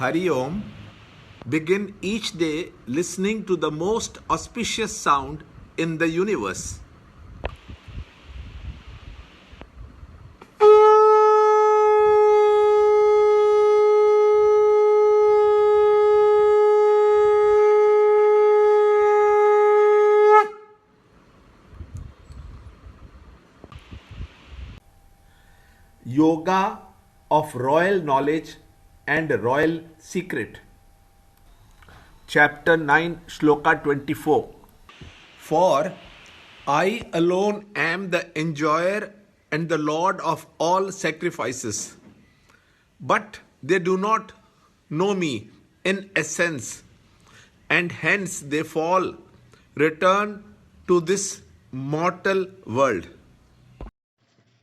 Hari Om. Begin each day listening to the most auspicious sound in the universe. Yoga of Royal Knowledge and Royal Secret. Chapter 9, Shloka 24. For I alone am the enjoyer and the Lord of all sacrifices, but they do not know me in essence, and hence they fall, return to this mortal world.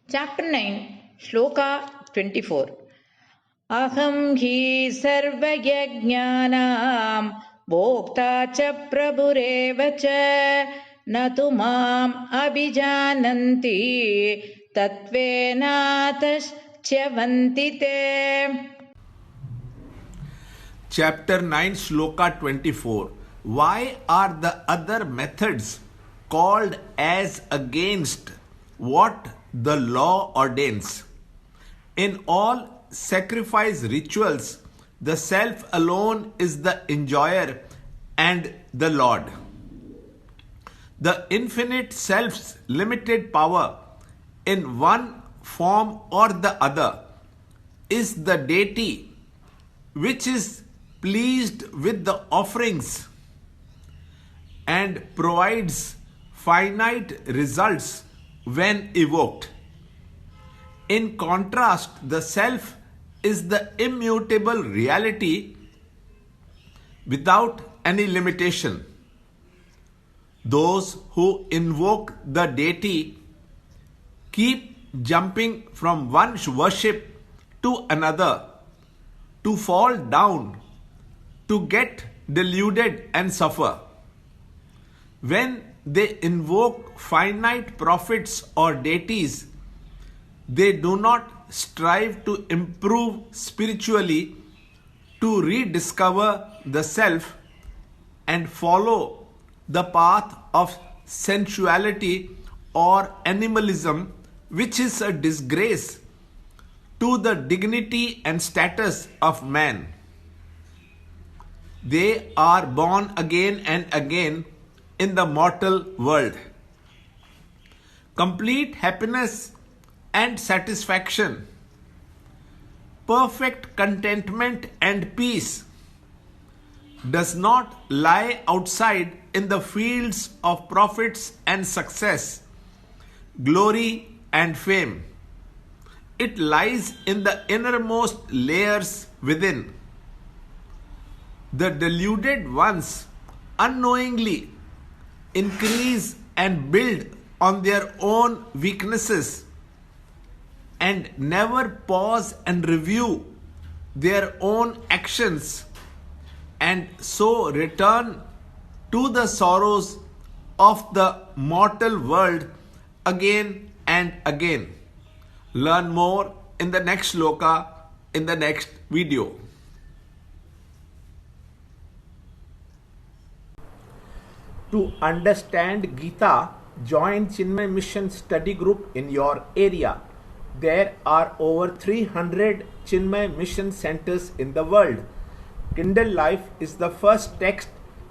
Chapter 9, Shloka 24. Aham hi sarvayajnanam bhokta cha prabhureva cha natu mam abhijananti tatvenataschavanti te. Chapter 9, Shloka 24. Why are the other methods called as against what the law ordains? In all sacrifice rituals, the self alone is the enjoyer and the Lord. The infinite self's limited power in one form or the other is the deity which is pleased with the offerings and provides finite results when evoked. In contrast, the self is the immutable reality without any limitation. Those who invoke the deity keep jumping from one worship to another, to fall down, to get deluded and suffer. When they invoke finite prophets or deities, they do not strive to improve spiritually, to rediscover the self and follow the path of sensuality or animalism, which is a disgrace to the dignity and status of man. They are born again and again in the mortal world. Complete happiness and satisfaction, perfect contentment and peace does not lie outside in the fields of profits and success, glory and fame. It lies in the innermost layers within. The deluded ones unknowingly increase and build on their own weaknesses and never pause and review their own actions, and so return to the sorrows of the mortal world again and again. Learn more in the next shloka in the next video. To understand Gita, join Chinmaya Mission study group in your area. There are over 300 Chinmaya Mission centers in the world. Kindle Life is the first text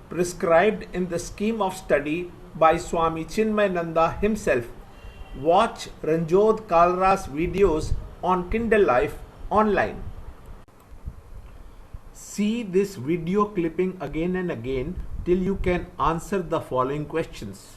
prescribed in the scheme of study by Swami Chinmayananda himself. Watch Ranjod Kalra's videos on Kindle Life online. See this video clipping again and again till you can answer the following questions.